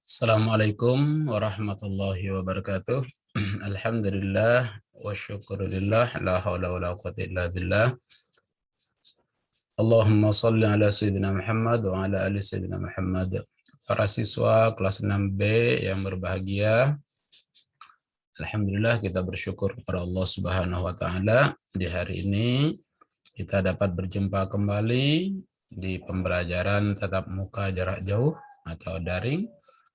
Assalamualaikum warahmatullahi wabarakatuh. Alhamdulillah wa syukurillah la haula wa la quwwata illa billah. Allahumma salli ala sayyidina Muhammad wa ala ali sayyidina Muhammad. Para siswa kelas 6B yang berbahagia, alhamdulillah kita bersyukur kepada Allah Subhanahu wa taala di hari ini kita dapat berjumpa kembali di pembelajaran tatap muka jarak jauh atau daring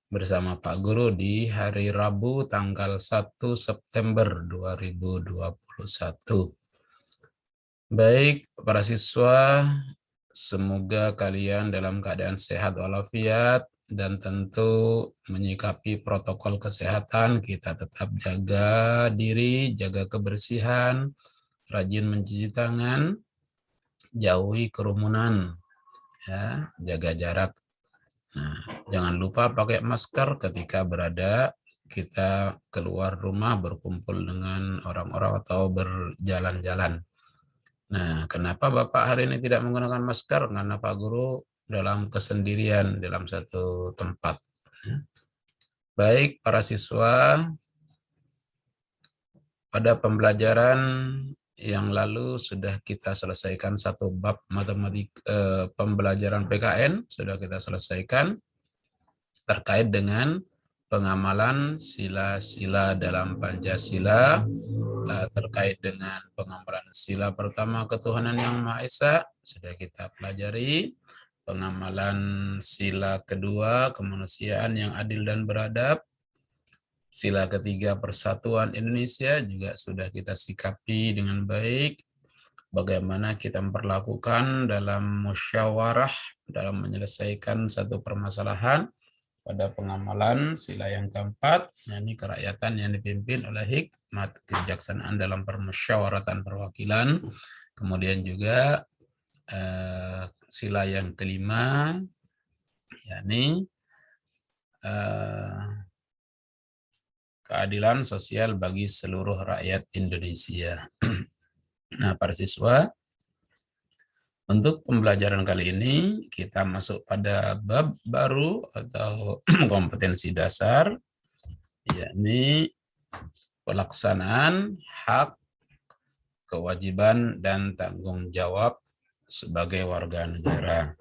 bersama Pak Guru di hari Rabu tanggal 1 September 2021. Baik, para siswa, semoga kalian dalam keadaan sehat walafiat dan tentu menyikapi protokol kesehatan. Kita tetap jaga diri, jaga kebersihan, rajin mencuci tangan, jauhi kerumunan, ya, jaga jarak. Nah, jangan lupa pakai masker ketika kita keluar rumah berkumpul dengan orang-orang atau berjalan-jalan. Nah, kenapa Bapak hari ini tidak menggunakan masker? Karena Pak Guru dalam kesendirian dalam satu tempat. Baik, para siswa, pada pembelajaran yang lalu sudah kita selesaikan satu bab matematika, pembelajaran PKN sudah kita selesaikan terkait dengan pengamalan sila-sila dalam Pancasila, terkait dengan pengamalan sila pertama ketuhanan yang Maha Esa sudah kita pelajari, pengamalan sila kedua kemanusiaan yang adil dan beradab, sila ketiga persatuan Indonesia juga sudah kita sikapi dengan baik, bagaimana kita memperlakukan dalam musyawarah dalam menyelesaikan satu permasalahan. Pada pengamalan sila yang keempat, yakni kerakyatan yang dipimpin oleh hikmat kebijaksanaan dalam permusyawaratan perwakilan. Kemudian juga sila yang kelima, yakni keadilan sosial bagi seluruh rakyat Indonesia. Nah, para siswa, untuk pembelajaran kali ini kita masuk pada bab baru atau kompetensi dasar, yakni pelaksanaan hak, kewajiban, dan tanggung jawab sebagai warga negara.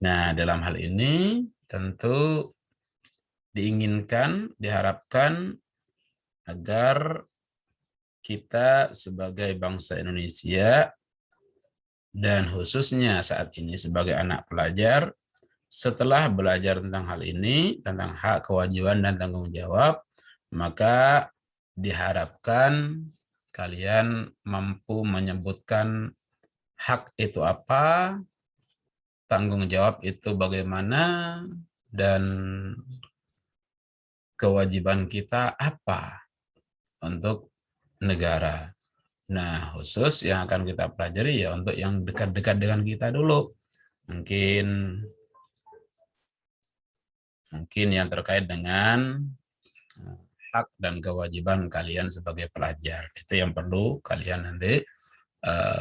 Nah, dalam hal ini tentu diharapkan agar kita sebagai bangsa Indonesia dan khususnya saat ini sebagai anak pelajar, setelah belajar tentang hal ini, tentang hak, kewajiban, dan tanggung jawab, maka diharapkan kalian mampu menyebutkan hak itu apa, tanggung jawab itu bagaimana, dan kewajiban kita apa untuk negara. Nah, khusus yang akan kita pelajari ya untuk yang dekat-dekat dengan kita dulu. Mungkin yang terkait dengan hak dan kewajiban kalian sebagai pelajar. Itu yang perlu kalian nanti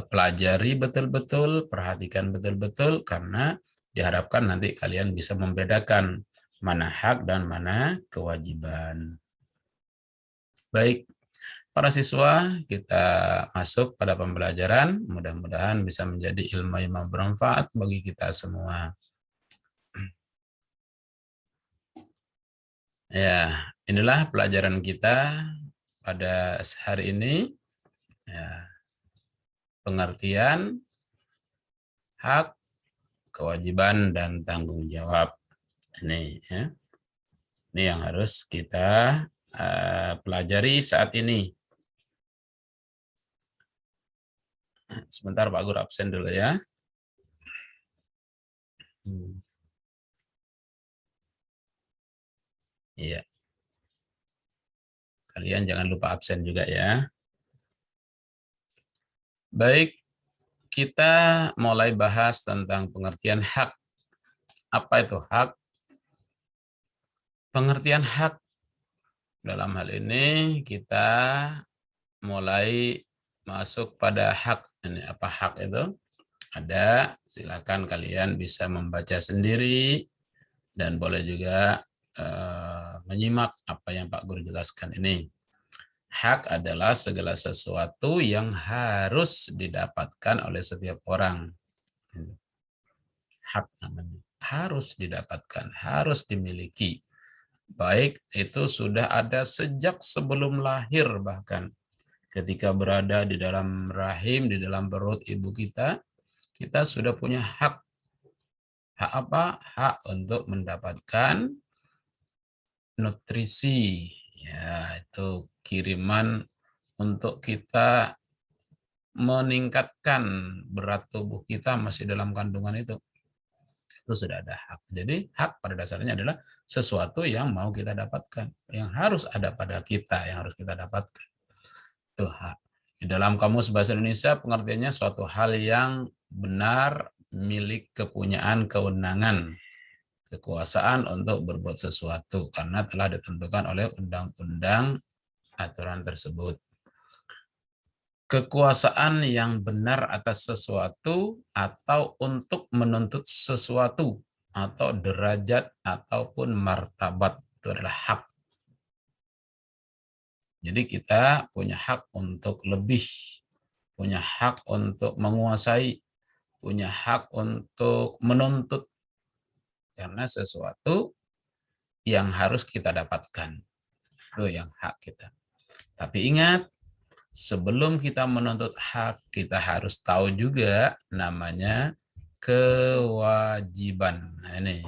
pelajari betul-betul, perhatikan betul-betul, karena diharapkan nanti kalian bisa membedakan mana hak dan mana kewajiban. Baik, para siswa, kita masuk pada pembelajaran. Mudah-mudahan bisa menjadi ilmu yang bermanfaat bagi kita semua. Ya, inilah pelajaran kita pada hari ini. Ya, pengertian hak, kewajiban, dan tanggung jawab. Ini ya. Ini yang harus kita pelajari saat ini. Sebentar Pak Guru absen dulu ya. Iya. Kalian jangan lupa absen juga ya. Baik, kita mulai bahas tentang pengertian hak. Apa itu hak? Pengertian hak dalam hal ini kita mulai masuk pada hak. Ini apa hak itu? Ada, silakan kalian bisa membaca sendiri Dan boleh juga menyimak apa yang Pak Guru jelaskan ini. Hak adalah segala sesuatu yang harus didapatkan oleh setiap orang. Hak namanya. Harus didapatkan, harus dimiliki. Baik itu sudah ada sejak sebelum lahir bahkan. Ketika berada di dalam rahim, di dalam perut ibu kita sudah punya hak. Hak apa? Hak untuk mendapatkan nutrisi. Ya, itu kiriman untuk kita meningkatkan berat tubuh kita masih dalam kandungan itu sudah ada hak. Jadi hak pada dasarnya adalah sesuatu yang mau kita dapatkan, yang harus ada pada kita, yang harus kita dapatkan. Itu hak. Di dalam kamus bahasa Indonesia pengertiannya suatu hal yang benar, milik, kepunyaan, kewenangan, kekuasaan untuk berbuat sesuatu karena telah ditentukan oleh undang-undang aturan tersebut. Kekuasaan yang benar atas sesuatu atau untuk menuntut sesuatu atau derajat ataupun martabat itu adalah hak. Jadi kita punya hak untuk lebih, punya hak untuk menguasai, punya hak untuk menuntut karena sesuatu yang harus kita dapatkan. Itu yang hak kita. Tapi ingat, sebelum kita menuntut hak, kita harus tahu juga namanya kewajiban. Nah, ini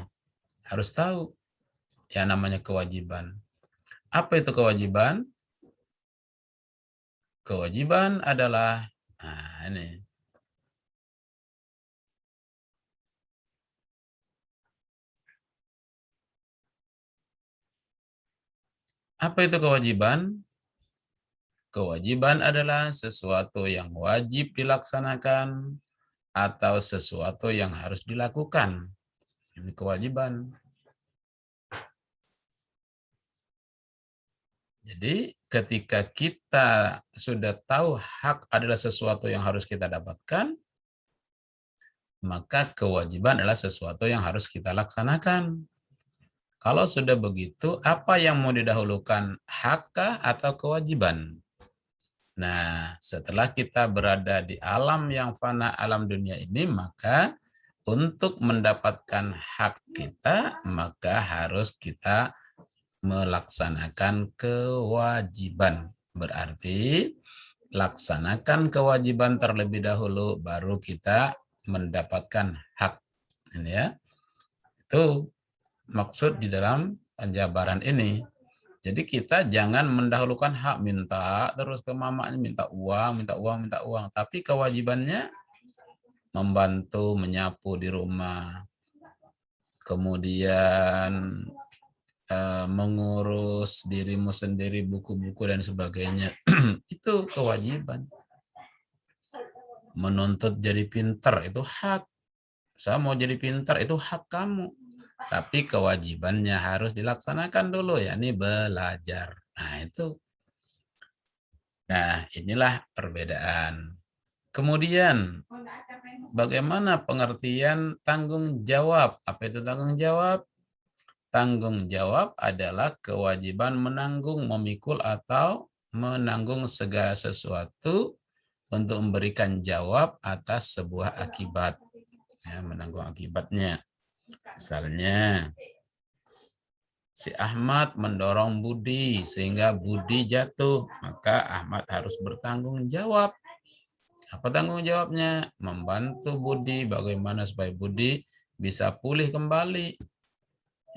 harus tahu yang namanya kewajiban. Apa itu kewajiban? Kewajiban adalah, nah ini, apa itu kewajiban? Kewajiban adalah sesuatu yang wajib dilaksanakan atau sesuatu yang harus dilakukan. Ini kewajiban. Jadi ketika kita sudah tahu hak adalah sesuatu yang harus kita dapatkan, maka kewajiban adalah sesuatu yang harus kita laksanakan. Kalau sudah begitu, apa yang mau didahulukan, hakkah atau kewajiban? Nah, setelah kita berada di alam yang fana, alam dunia ini, maka untuk mendapatkan hak kita, maka harus kita melaksanakan kewajiban. Berarti laksanakan kewajiban terlebih dahulu, baru kita mendapatkan hak. Ini ya, itu maksud di dalam penjabaran ini. Jadi kita jangan mendahulukan hak, minta terus ke mamanya, minta uang, minta uang, minta uang. Tapi kewajibannya membantu menyapu di rumah, kemudian mengurus dirimu sendiri, buku-buku dan sebagainya. Itu kewajiban. Menuntut jadi pintar itu hak. Saya mau jadi pintar itu hak kamu. Tapi kewajibannya harus dilaksanakan dulu, yakni belajar. Nah, itu. Nah, inilah perbedaan. Kemudian, bagaimana pengertian tanggung jawab? Apa itu tanggung jawab? Tanggung jawab adalah kewajiban menanggung, memikul, atau menanggung segala sesuatu untuk memberikan jawab atas sebuah akibat. Ya, menanggung akibatnya. Misalnya, si Ahmad mendorong Budi sehingga Budi jatuh, maka Ahmad harus bertanggung jawab. Apa tanggung jawabnya? Membantu Budi bagaimana supaya Budi bisa pulih kembali.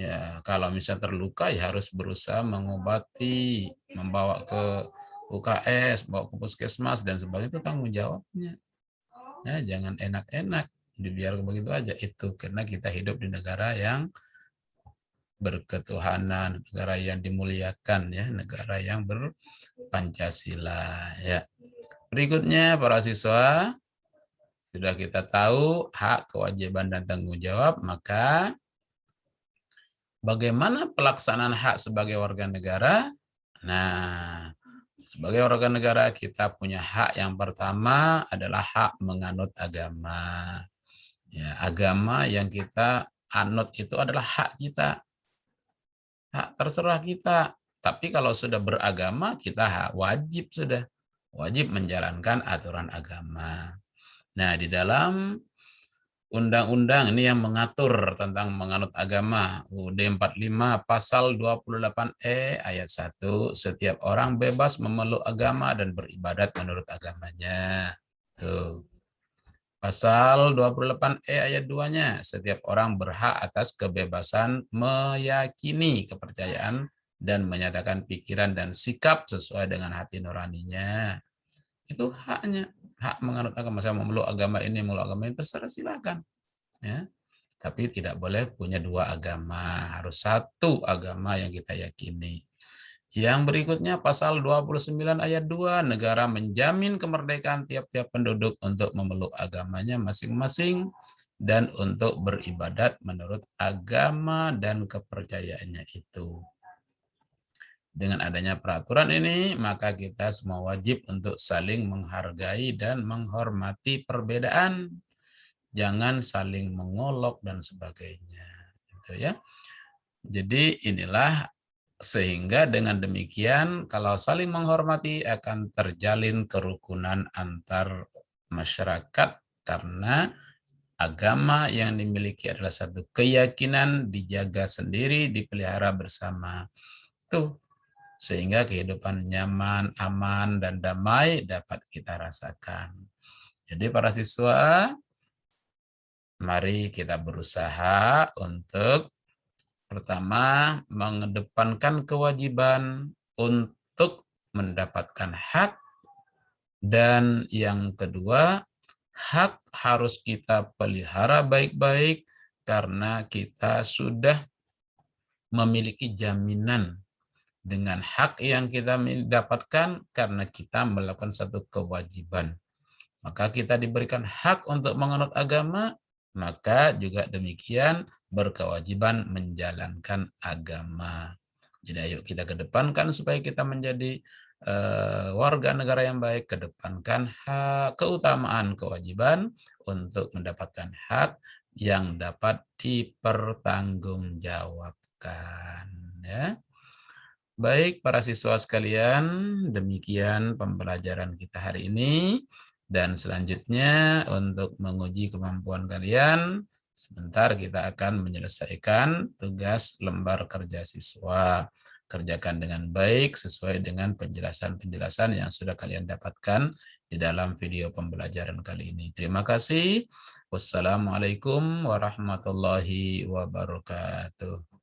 Ya, kalau misalnya terluka ya harus berusaha mengobati, membawa ke UKS, bawa ke puskesmas dan sebagainya, itu tanggung jawabnya. Ya, jangan enak-enak dibiarkan begitu aja itu, karena kita hidup di negara yang berketuhanan, negara yang dimuliakan ya, negara yang berpancasila ya. Berikutnya para siswa, sudah kita tahu hak, kewajiban dan tanggung jawab, maka bagaimana pelaksanaan hak sebagai warga negara? Nah, sebagai warga negara kita punya hak yang pertama adalah hak menganut agama. Ya, agama yang kita anut itu adalah hak kita. Hak terserah kita. Tapi kalau sudah beragama, kita wajib sudah. Wajib menjalankan aturan agama. Nah, di dalam undang-undang ini yang mengatur tentang menganut agama, UUD 45 pasal 28E ayat 1, setiap orang bebas memeluk agama dan beribadat menurut agamanya. Tuh. Pasal 28E ayat 2-nya, setiap orang berhak atas kebebasan meyakini kepercayaan dan menyatakan pikiran dan sikap sesuai dengan hati nuraninya. Itu haknya, hak menganut agama. Saya memeluk agama ini, memeluk agama ini, terserah silakan. Ya. Tapi tidak boleh punya dua agama, harus satu agama yang kita yakini. Yang berikutnya pasal 29 ayat 2, negara menjamin kemerdekaan tiap-tiap penduduk untuk memeluk agamanya masing-masing dan untuk beribadat menurut agama dan kepercayaannya itu. Dengan adanya peraturan ini, maka kita semua wajib untuk saling menghargai dan menghormati perbedaan. Jangan saling mengolok dan sebagainya. Gitu ya. Jadi inilah sehingga dengan demikian kalau saling menghormati akan terjalin kerukunan antar masyarakat karena agama yang dimiliki adalah satu keyakinan dijaga sendiri, dipelihara bersama. Tuh, sehingga kehidupan nyaman, aman, dan damai dapat kita rasakan. Jadi para siswa, mari kita berusaha untuk pertama, mengedepankan kewajiban untuk mendapatkan hak, dan yang kedua, hak harus kita pelihara baik-baik karena kita sudah memiliki jaminan dengan hak yang kita dapatkan karena kita melakukan satu kewajiban. Maka kita diberikan hak untuk menganut agama, maka juga demikian berkewajiban menjalankan agama. Jadi ayo kita kedepankan supaya kita menjadi warga negara yang baik, kedepankan hak, keutamaan, kewajiban untuk mendapatkan hak yang dapat dipertanggungjawabkan. Ya. Baik, para siswa sekalian, demikian pembelajaran kita hari ini. Dan selanjutnya untuk menguji kemampuan kalian, sebentar kita akan menyelesaikan tugas lembar kerja siswa. Kerjakan dengan baik sesuai dengan penjelasan-penjelasan yang sudah kalian dapatkan di dalam video pembelajaran kali ini. Terima kasih. Wassalamualaikum warahmatullahi wabarakatuh.